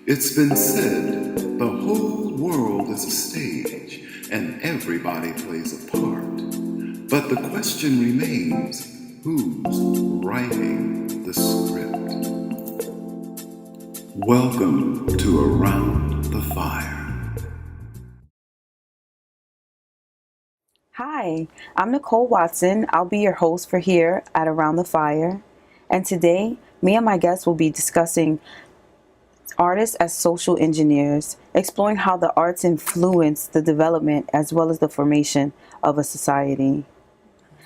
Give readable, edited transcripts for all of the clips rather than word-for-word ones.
It's been said the whole world is a stage and everybody plays a part. But the question remains, who's writing the script? Welcome to Around the Fire. Hi, I'm Nicole Watson. I'll be your host for here at Around the Fire. And today, me and my guests will be discussing artists as social engineers, exploring how the arts influence the development as well as the formation of a society.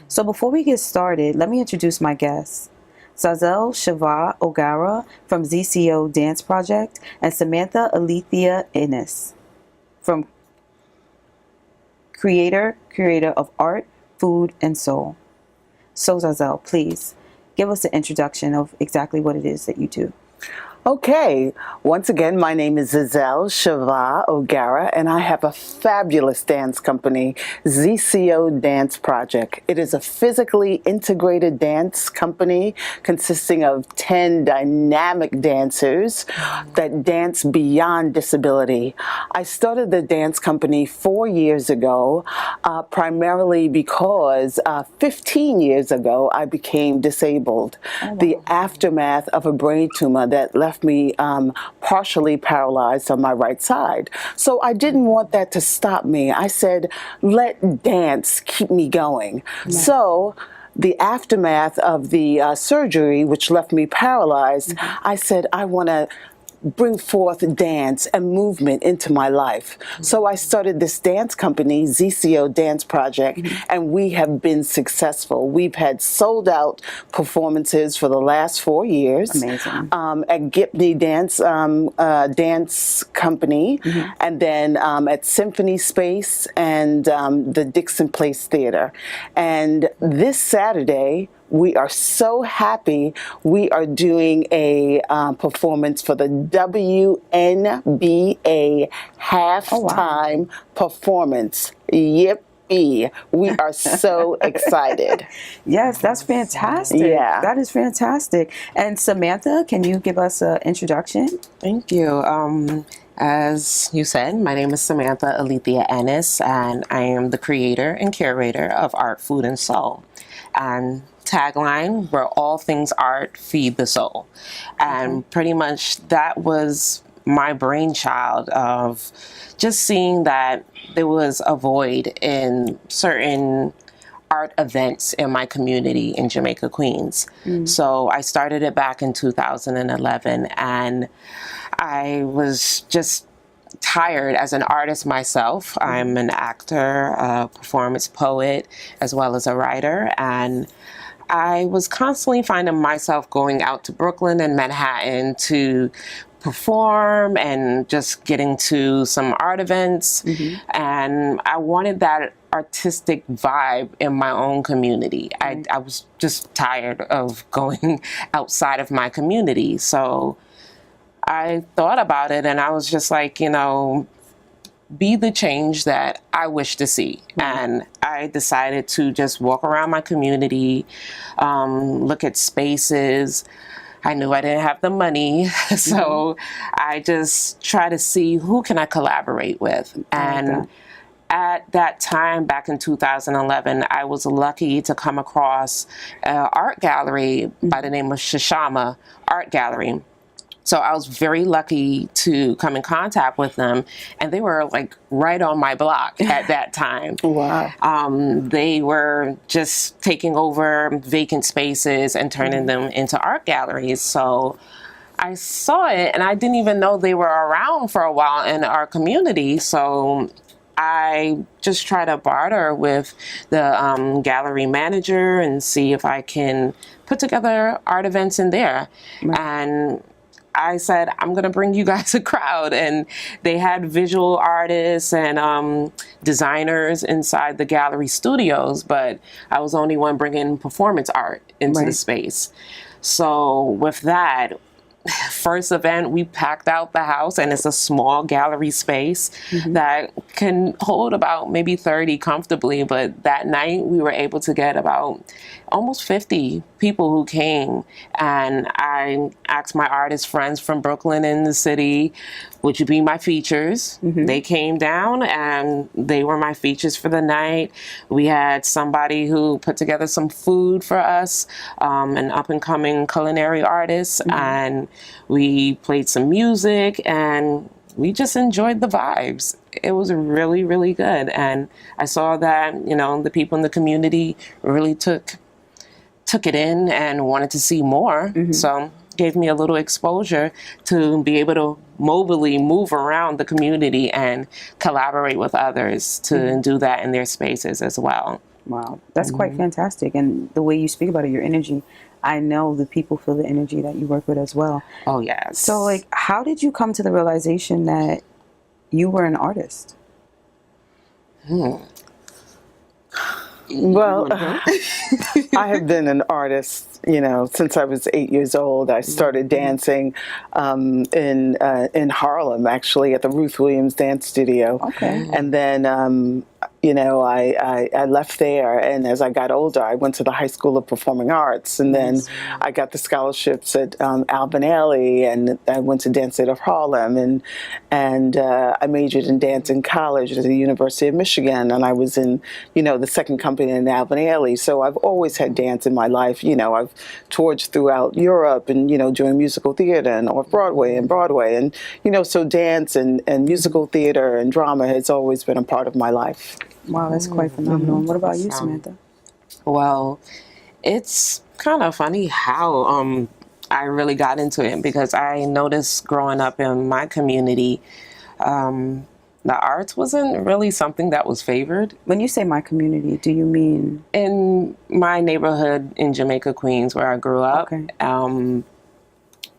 So before we get started, let me introduce my guests. Zazel Chavah O'Gara from ZCO Dance Project and Samantha Alethea Inniss from Curator of Art, Food, and Soul. So Zazel, please give us an introduction of exactly what it is that you do. Okay, once again, my name is Zazel Chavah O'Gara, and I have a fabulous dance company, ZCO Dance Project. It is a physically integrated dance company consisting of 10 dynamic dancers that dance beyond disability. I started the dance company 4 years ago, primarily because 15 years ago I became disabled. Oh, wow. The aftermath of a brain tumor that left me partially paralyzed on my right side. So I didn't want that to stop me. I said, let dance keep me going. Nice. So the aftermath of the surgery, which left me paralyzed, I said, I want to bring forth dance and movement into my life. So I started this dance company, ZCO Dance Project, and we have been successful. We've had sold out performances for the last 4 years. Amazing. At Gipney Dance Company, and then at Symphony Space and the Dixon Place Theater. And this Saturday, we are so happy. We are doing a performance for the WNBA halftime performance. Yippee. We are so excited. Yes, that's fantastic. Yeah. That is fantastic. And Samantha, can you give us an introduction? Thank you. As you said, my name is Samantha Alethea Inniss, and I am the creator and curator of Art, Food, and Soul. And tagline, where all things art feed the soul. And pretty much that was my brainchild of just seeing that there was a void in certain art events in my community in Jamaica, Queens. So I started it back in 2011, and I was just tired as an artist myself. I'm an actor, a performance poet, as well as a writer, and I was constantly finding myself going out to Brooklyn and Manhattan to perform and just getting to some art events. And I wanted that artistic vibe in my own community. I was just tired of going outside of my community. So I thought about it and I was just like, you know, be the change that I wish to see. And I decided to just walk around my community, look at spaces. I knew I didn't have the money, so I just try to see who can I collaborate with. And at that time, back in 2011, I was lucky to come across an art gallery by the name of Shashama Art Gallery. So I was very lucky to come in contact with them, and they were like right on my block at that time. Wow. They were just taking over vacant spaces and turning them into art galleries. So I saw it, and I didn't even know they were around for a while in our community. So I just try to barter with the gallery manager and see if I can put together art events in there. And I said, I'm going to bring you guys a crowd. And they had visual artists and designers inside the gallery studios, but I was the only one bringing performance art into the space. So with that, first event, we packed out the house, and it's a small gallery space that can hold about maybe 30 comfortably. But that night we were able to get about almost 50 people who came. And I asked my artist friends from Brooklyn and the city, would you be my features? They came down and they were my features for the night. We had somebody who put together some food for us, an up and coming culinary artist, and we played some music and we just enjoyed the vibes. It was really, really good. And I saw that, you know, the people in the community really took it in and wanted to see more. So gave me a little exposure to be able to mobily move around the community and collaborate with others to do that in their spaces as well. Wow, that's quite fantastic. And the way you speak about it, your energy, I know the people feel the energy that you work with as well. Oh, yes. So, like, how did you come to the realization that you were an artist? Well, I have been an artist, you know, since I was 8 years old. I started dancing in Harlem, actually, at the Ruth Williams Dance Studio. Okay. And then, you know, I left there, and as I got older, I went to the High School of Performing Arts, and then I got the scholarships at Alvin Ailey, and I went to Dance Theater of Harlem, and I majored in dance in college at the University of Michigan, and I was in, you know, the second company in Alvin Ailey. So I've always had dance in my life. You know, I've toured throughout Europe, and, you know, doing musical theater and off Broadway, and you know, so dance and musical theater and drama has always been a part of my life. Wow, that's quite phenomenal. What about you, Samantha? Well, it's kind of funny how I really got into it, because I noticed growing up in my community, the arts wasn't really something that was favored. When you say my community, do you mean? In my neighborhood in Jamaica, Queens, where I grew up,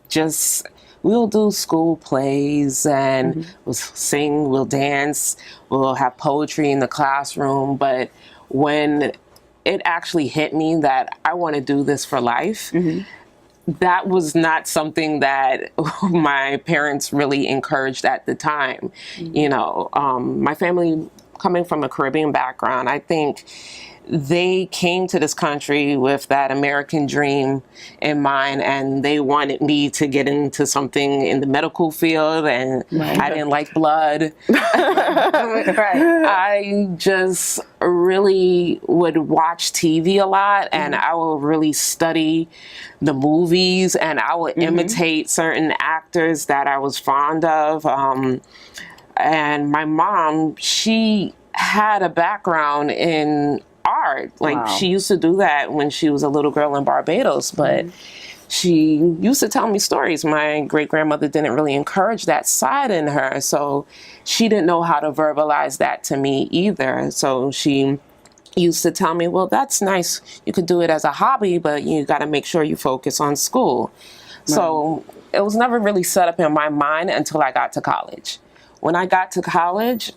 just we'll do school plays and we'll sing, we'll dance, we'll have poetry in the classroom. But when it actually hit me that I want to do this for life, that was not something that my parents really encouraged at the time. You know, my family, coming from a Caribbean background, I think they came to this country with that American dream in mind, and they wanted me to get into something in the medical field, and I didn't like blood. I just really would watch TV a lot, and I would really study the movies, and I would imitate certain actors that I was fond of. And my mom, she had a background in art. Like, she used to do that when she was a little girl in Barbados, but she used to tell me stories. My great-grandmother didn't really encourage that side in her, so she didn't know how to verbalize that to me either. So she used to tell me, well, that's nice, you could do it as a hobby, but you got to make sure you focus on school. So it was never really set up in my mind until I got to college. When I got to college,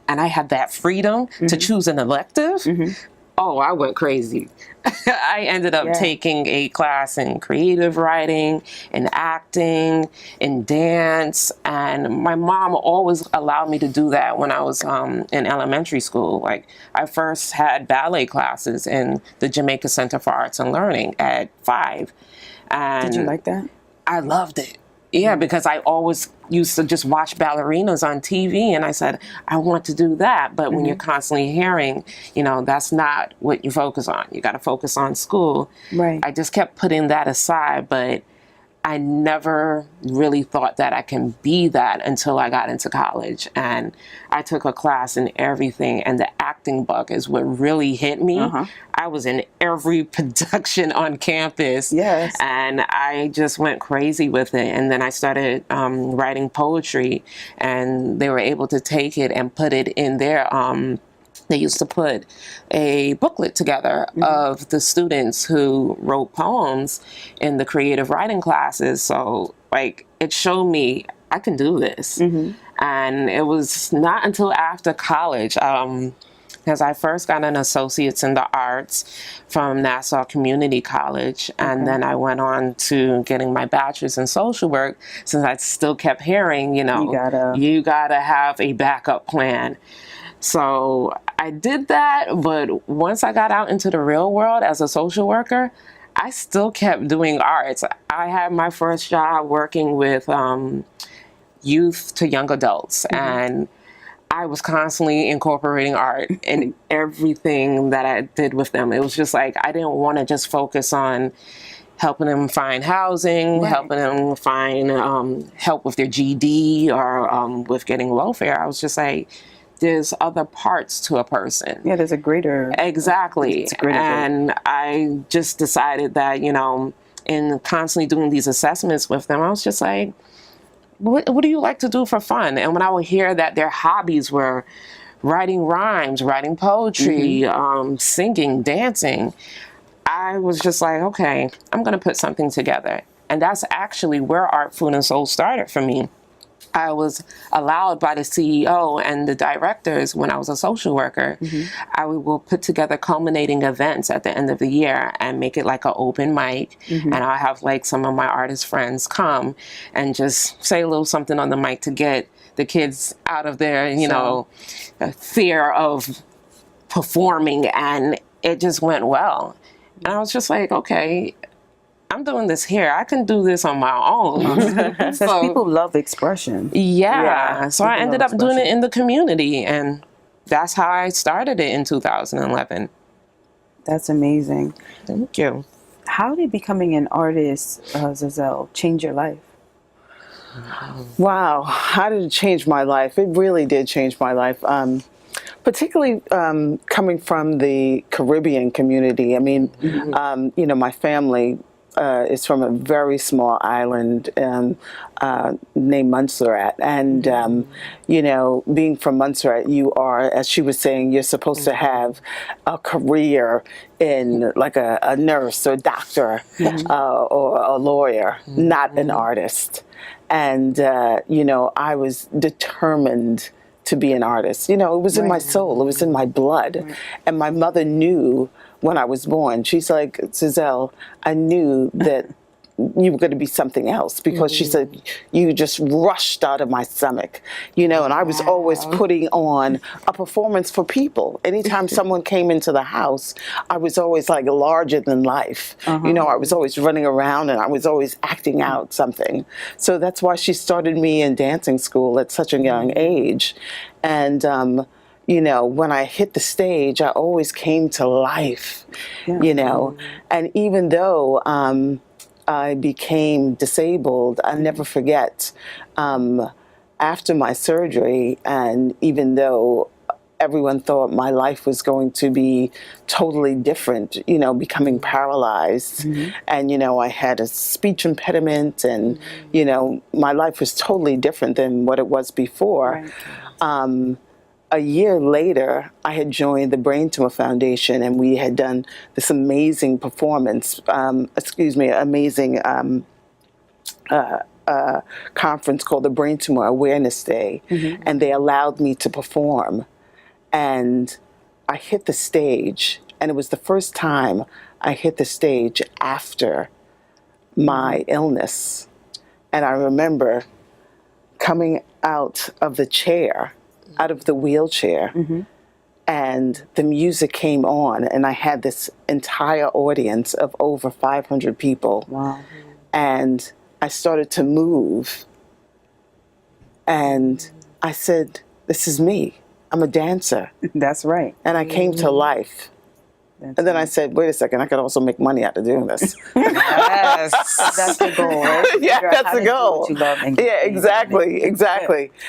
and I had that freedom to choose an elective, oh, I went crazy. I ended up taking a class in creative writing, in acting, in dance, and my mom always allowed me to do that when I was in elementary school. Like, I first had ballet classes in the Jamaica Center for Arts and Learning at 5. And did you like that? I loved it. Yeah, because I always used to just watch ballerinas on TV, and I said, I want to do that. But when you're constantly hearing, you know, that's not what you focus on. You got to focus on school. Right. I just kept putting that aside, but I never really thought that I can be that until I got into college. And I took a class in everything, and the acting bug is what really hit me. I was in every production on campus. Yes. And I just went crazy with it. And then I started writing poetry, and they were able to take it and put it in their they used to put a booklet together of the students who wrote poems in the creative writing classes. So, like, it showed me I can do this. And it was not until after college, because I first got an associate's in the arts arts from Nassau Community College. And then I went on to getting my bachelor's in social work, since I still kept hearing, you gotta have a backup plan. So I did that, but once I got out into the real world as a social worker, I still kept doing arts. I had my first job working with youth to young adults, and I was constantly incorporating art in everything that I did with them. It was just like, I didn't want to just focus on helping them find housing, helping them find help with their GD or with getting welfare. I was just like, there's other parts to a person. Yeah, there's a greater... Exactly. It's a greater and good. I just decided that, in constantly doing these assessments with them, I was just like, what do you like to do for fun? And when I would hear that their hobbies were writing rhymes, writing poetry, singing, dancing, I was just like, okay, I'm going to put something together. And that's actually where Art, Food, and Soul started for me. I was allowed by the CEO and the directors when I was a social worker, I will put together culminating events at the end of the year and make it like an open mic. And I'll have like some of my artist friends come and just say a little something on the mic to get the kids out of their, fear of performing. And it just went well. And I was just like, okay, I'm doing this here. I can do this on my own. Because people love expression. Yeah. So I ended up doing it in the community, and that's how I started it in 2011. That's amazing. Thank you. How did becoming an artist, Zazel, change your life? Wow, how did it change my life? It really did change my life. Particularly coming from the Caribbean community. I mean, my family is from a very small island named Montserrat. And, being from Montserrat, you are, as she was saying, you're supposed to have a career in like a nurse or doctor or a lawyer, not an artist. And, I was determined to be an artist. It was in my soul. It was in my blood. And my mother knew when I was born. She's like, Zazel, I knew that you were going to be something else, because she said, you just rushed out of my stomach, and I was always putting on a performance for people. Anytime someone came into the house, I was always like larger than life. I was always running around and I was always acting out something. So that's why she started me in dancing school at such a young age. And, when I hit the stage, I always came to life, and even though I became disabled, I never forget, after my surgery, and even though everyone thought my life was going to be totally different, becoming paralyzed, and, I had a speech impediment, and, my life was totally different than what it was before. A year later, I had joined the Brain Tumor Foundation, and we had done this amazing performance, amazing conference called the Brain Tumor Awareness Day, and they allowed me to perform. And I hit the stage, and it was the first time I hit the stage after my illness. And I remember coming out of the chair, out of the wheelchair, and the music came on, and I had this entire audience of over 500 people. Wow. And I started to move, and I said, this is me. I'm a dancer. That's right. And I came to life. And then I said, wait a second, I could also make money out of doing this. Yes. That's the goal, right? Yeah, that's the goal. Yeah, exactly.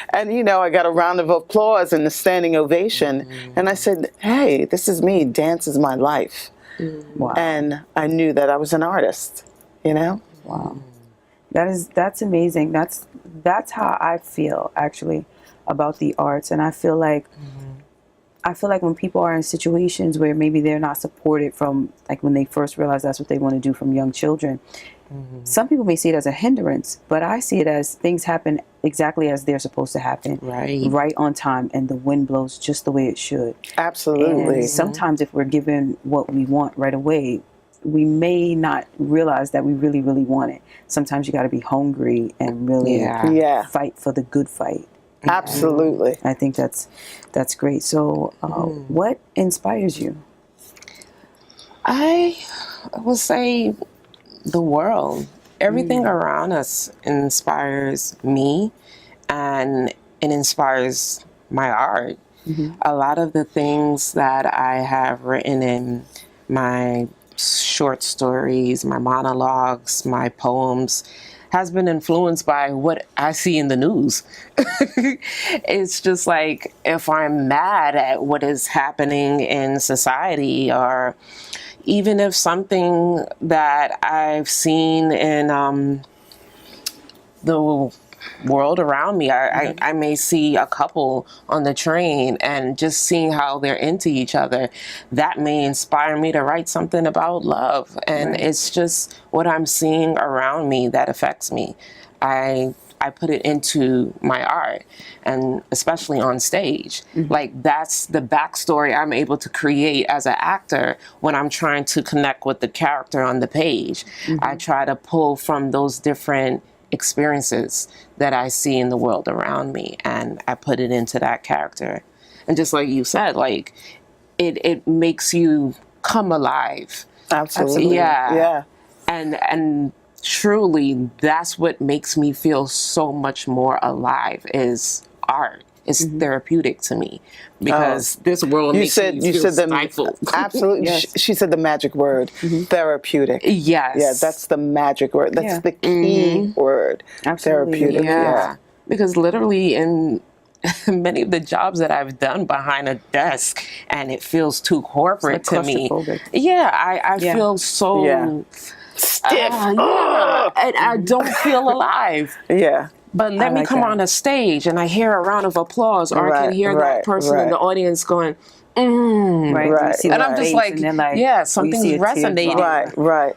And, I got a round of applause and a standing ovation. And I said, hey, this is me. Dance is my life. Wow. And I knew that I was an artist, Wow. That's amazing. That's how I feel, actually, about the arts. And I feel like I feel like when people are in situations where maybe they're not supported from, like when they first realize that's what they want to do from young children, some people may see it as a hindrance, but I see it as things happen exactly as they're supposed to happen, right on time, and the wind blows just the way it should. Absolutely. And sometimes if we're given what we want right away, we may not realize that we really, really want it. Sometimes you got to be hungry and really fight for the good fight. Absolutely. I think that's great. So what inspires you? I will say the world. Everything around us inspires me, and it inspires my art. A lot of the things that I have written in my short stories, my monologues, my poems, has been influenced by what I see in the news. It's just like, if I'm mad at what is happening in society, or even if something that I've seen in the world around me, I may see a couple on the train, and just seeing how they're into each other, that may inspire me to write something about love. And it's just what I'm seeing around me that affects me. I put it into my art, and especially on stage. Like, that's the backstory I'm able to create as an actor when I'm trying to connect with the character on the page. I try to pull from those different experiences that I see in the world around me, and I put it into that character. And just like you said, like, it makes you come alive. Absolutely. Yeah. And truly, that's what makes me feel so much more alive, is art. It's therapeutic to me, because this world makes me feel stifled. Absolutely. She said the magic word, therapeutic. Yes. Yeah, that's the magic word. That's the key word. Absolutely. Therapeutic. Yeah. Because literally in many of the jobs that I've done behind a desk, and it feels too corporate to me. Yeah, I feel so stiff. And I don't feel alive. But let me come on a stage and I hear a round of applause, or I can hear that person in the audience going, And I'm just like, something's resonating. Well,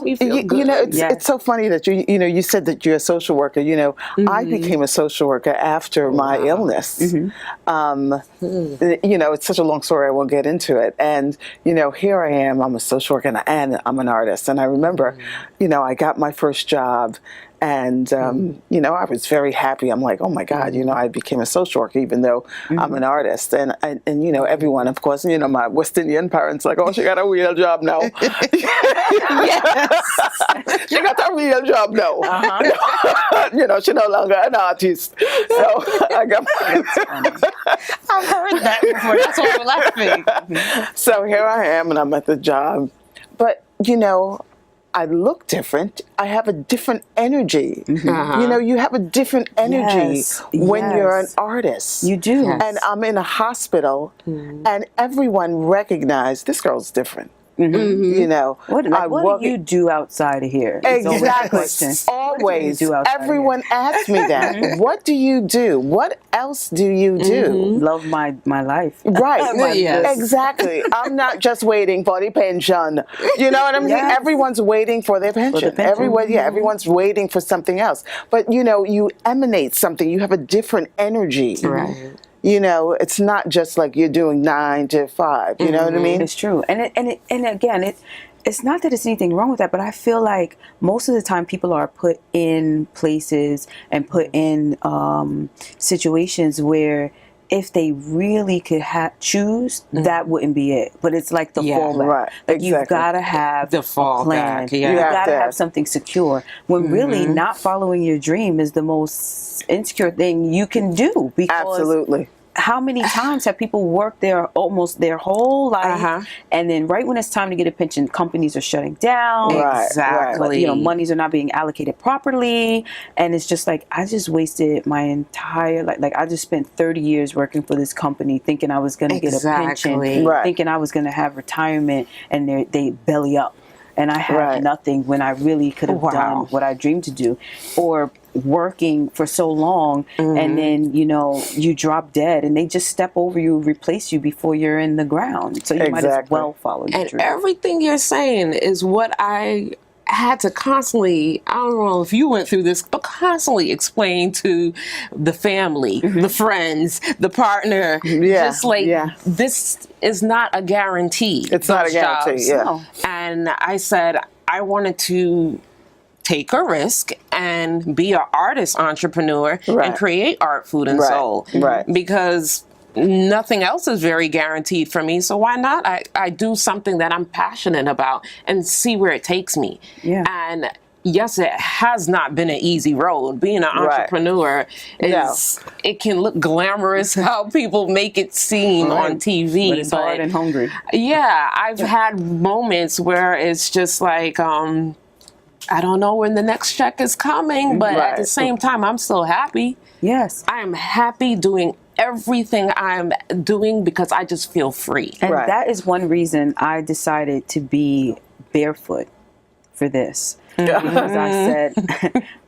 it's so funny that you said that you're a social worker. I became a social worker after my illness. It's such a long story, I won't get into it. And here I am, I'm a social worker, and I'm an artist. And I remember, I got my first job. And, I was very happy. I'm like, oh my God, I became a social worker, even though I'm an artist. And everyone, of course, my West Indian parents, like, oh, she got a real job now. She got a real job now. She's no longer an artist. So I got I've heard that before. That's why I'm laughing. So here I am, and I'm at the job. But, I look different. I have a different energy. You have a different energy when you're an artist. You do. And I'm in a hospital, and everyone recognized this girl's different. What do you do outside of here? Exactly. Always. Everyone asks me that. What do you do? What else do you do? Love my life. Right. Exactly. I'm not just waiting for the pension. You know what I'm saying? Everyone's waiting for their pension. Everyone's waiting for something else. But you emanate something. You have a different energy. Right. It's not just like you're doing 9 to 5. You know what I mean? It's true. And again, it's not that it's anything wrong with that, but I feel like most of the time people are put in places and put in situations where if they really could choose, that wouldn't be it. But it's like the fallback. Right. Like you've got to have the fallback. Plan. You've got to have something secure. When really not following your dream is the most insecure thing you can do. Because absolutely. How many times have people worked almost their whole life, and then right when it's time to get a pension, companies are shutting down. Exactly. Monies are not being allocated properly, and it's just like I just wasted my entire life. Like I just spent 30 years working for this company, thinking I was going to get a pension, thinking I was going to have retirement, and they belly up. And I had nothing when I really could have done what I dreamed to do. Or working for so long, and then you drop dead, and they just step over you, replace you before you're in the ground. So you might as well follow your And dream. everything you're saying is what I had to constantly, I don't know if you went through this, but constantly explain to the family, the friends, the partner, just like, this is not a guarantee. It's not a guarantee, No. And I said, I wanted to take a risk and be an artist entrepreneur and create art, food, and soul. Because nothing else is very guaranteed for me. So why not? I do something that I'm passionate about and see where it takes me. And yes, it has not been an easy road. Being an entrepreneur it can look glamorous how people make it seem on TV. But it's hard and hungry. Yeah, I've had moments where it's just like, I don't know when the next check is coming, but at the same time, I'm still happy. Yes. I am happy doing everything I'm doing because I just feel free. And that is one reason I decided to be barefoot for this. Because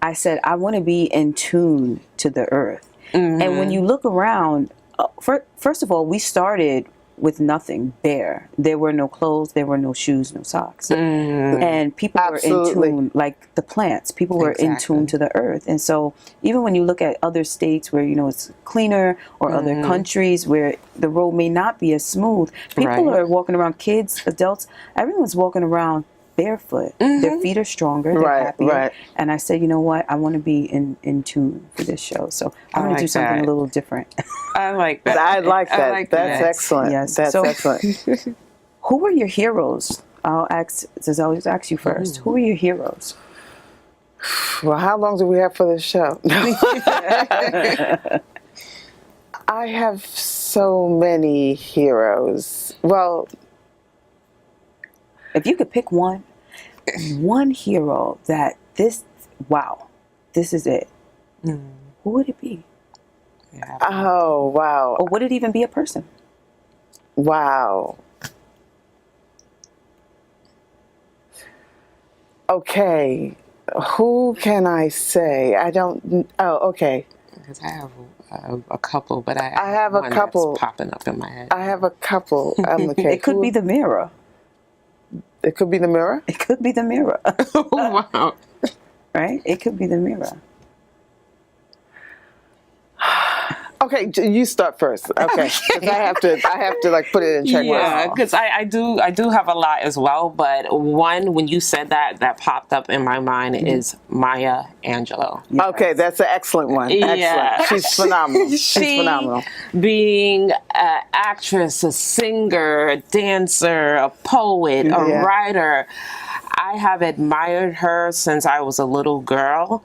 I said, I want to be in tune to the earth. And when you look around, first of all, we started with nothing, bare. There were no clothes, there were no shoes, no socks. And people were in tune, like the plants, people were in tune to the earth. And so even when you look at other states where, it's cleaner, or other countries where the road may not be as smooth, people are walking around, kids, adults, everyone's walking around barefoot. Their feet are stronger, they're happier. And I said, you know what, I want to be in tune for this show, so I'm going to do something a little different. I like that. I like that. That's excellent. Yes. That's excellent. Who were your heroes? I'll always ask you first. Who were your heroes? Well, how long do we have for this show? I have so many heroes. Well, if you could pick one hero that this is it, who would it be? Oh, wow. Or would it even be a person? Wow. Okay. Who can I say? Okay. Because I have a couple, but I have a couple that's popping up in my head. I have a couple. Okay. It could be the mirror. It could be the mirror? It could be the mirror. Wow. Right? It could be the mirror. Okay, you start first. Okay, 'cause I have to like put it in check. Yeah, because I do have a lot as well. But one, when you said that popped up in my mind is Maya Angelou. Yes. Okay, that's an excellent one. Yeah. Excellent. She's phenomenal. She's phenomenal. Being an actress, a singer, a dancer, a poet, a writer, I have admired her since I was a little girl,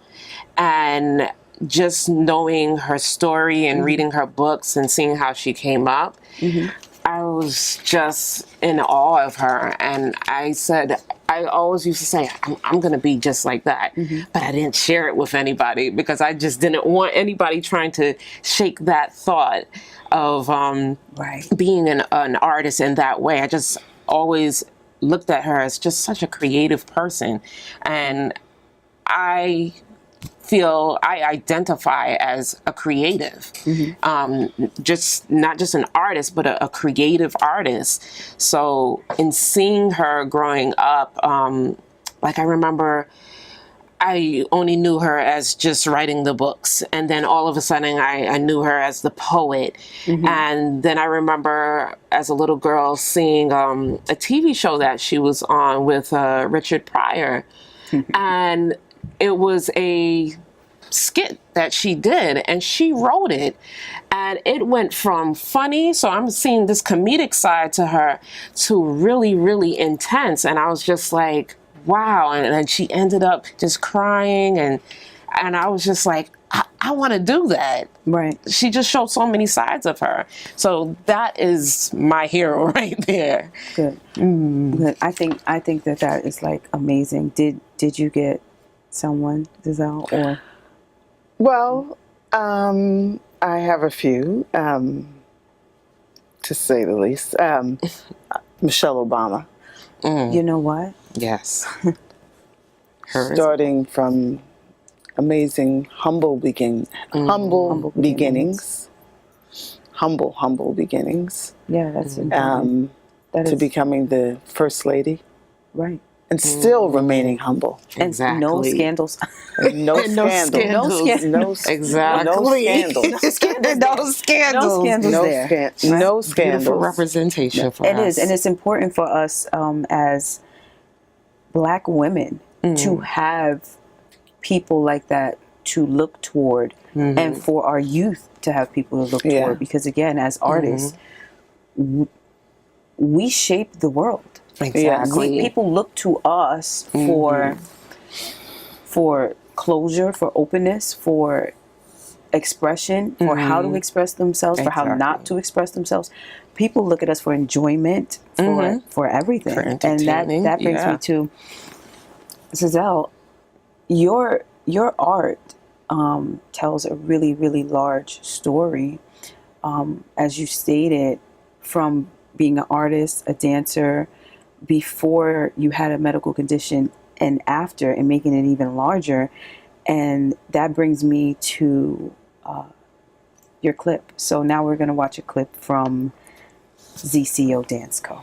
and just knowing her story and reading her books and seeing how she came up, I was just in awe of her. And I always used to say, I'm going to be just like that. But I didn't share it with anybody because I just didn't want anybody trying to shake that thought of being an artist in that way. I just always looked at her as just such a creative person. And I feel I identify as a creative, just not just an artist, but a creative artist. So in seeing her growing up, like I remember I only knew her as just writing the books. And then all of a sudden I knew her as the poet. And then I remember as a little girl seeing a TV show that she was on with Richard Pryor. And it was a skit that she did, and she wrote it, and it went from funny, so I'm seeing this comedic side to her, to really, really intense. And I was just like, wow. And then she ended up just crying, and I was just like, I want to do that. Right. She just showed so many sides of her. So that is my hero right there. Good. Good. I think that is like amazing. Did you get someone, Zazel, or? Well, I have a few, to say the least. Michelle Obama. You know what? Yes. Starting from amazing, humble beginnings. Humble beginnings. Yeah, that's important. That To is becoming the first lady right. and still remaining humble. And no Exactly. scandals. No And no scandals. scandals. No Exactly. scandals. No scandals. No scandals No, there. no Beautiful scandals. representation for It us. is, and it's important for us as Black women to have people like that to look toward, and for our youth to have people to look Yeah. toward. Because again, as artists, we shape the world. Exactly. People look to us for closure, for openness, for expression, for how to express themselves, for how not to express themselves. People look at us for enjoyment, for everything. For And entertaining, that brings yeah. me to Zazel. Your art tells a really, really large story. As you stated, from being an artist, a dancer, before you had a medical condition, and after, and making it even larger. And that brings me to your clip. So now we're going to watch a clip from ZCO Dance Co.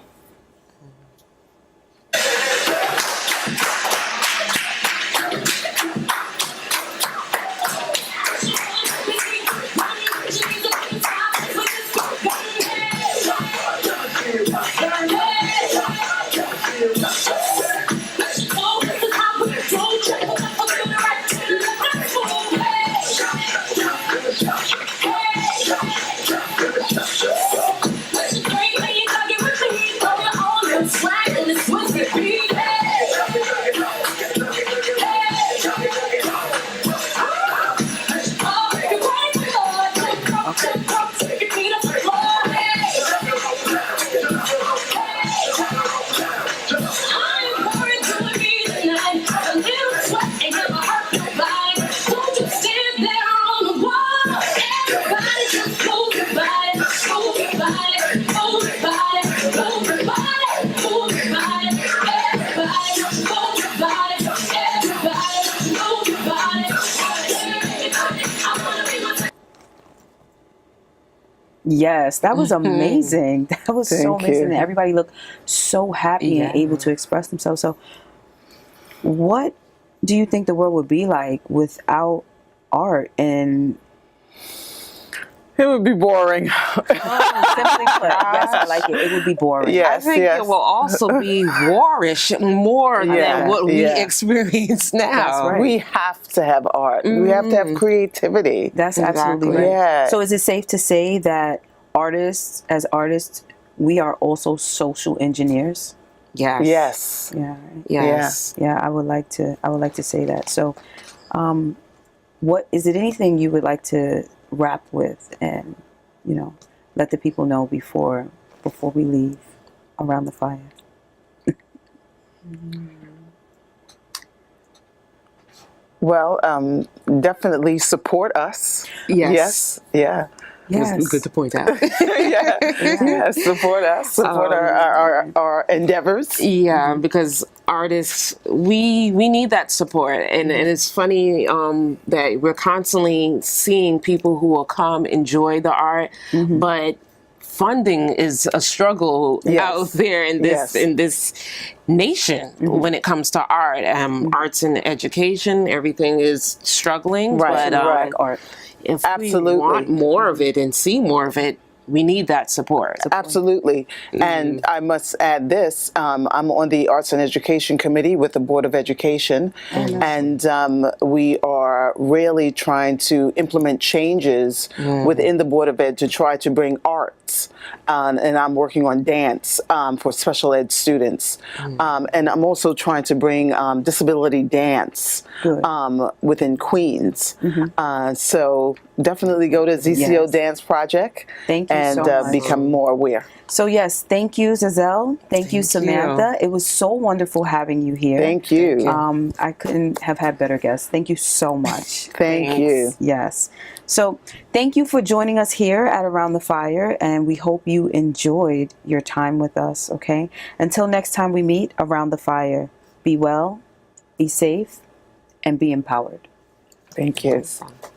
Yes, that was amazing. That was so Thank amazing. you. Everybody looked so happy and able to express themselves. So, what do you think the world would be like without art? And It would be boring. simply put, yes, I like it. It would be boring. I Yes, think yes. it will also be warish more Yeah, than what we yeah. experience now. That's right. We have to have art. We have to have creativity. That's absolutely Exactly. right. Yeah. So, is it safe to say that as artists, we are also social engineers? Yes. Yes. Yeah. Right. Yes. Yeah, I would like to say that. So, what is it? Anything you would like to wrap with, and let the people know before we leave around the fire? Well, definitely support us. Yes. Yeah. Yes. Good to point out. Yeah. Yeah. Support us. Support our endeavors. Yeah, because artists, we need that support, and it's funny that we're constantly seeing people who will come enjoy the art, but funding is a struggle out there in this nation when it comes to art. Arts and education, everything is struggling, Right, but right. Art. if Absolutely. we want more of it and see more of it, we need that support. Absolutely. And I must add this, I'm on the Arts and Education Committee with the Board of Education, and we are really trying to implement changes within the Board of Ed to try to bring arts, and I'm working on dance for special ed students. And I'm also trying to bring disability dance within Queens. So definitely go to ZCO Yes. Dance Project. Thank you And so much. become more aware. So yes, thank you, Zazel. Thank you, Samantha. It was so wonderful having you here. Thank you. I couldn't have had better guests. Thank you so much. Thank you. Yes. So thank you for joining us here at Around the Fire, and we hope you enjoyed your time with us, okay? Until next time we meet around the fire, be well, be safe, and be empowered. Thank you. Awesome.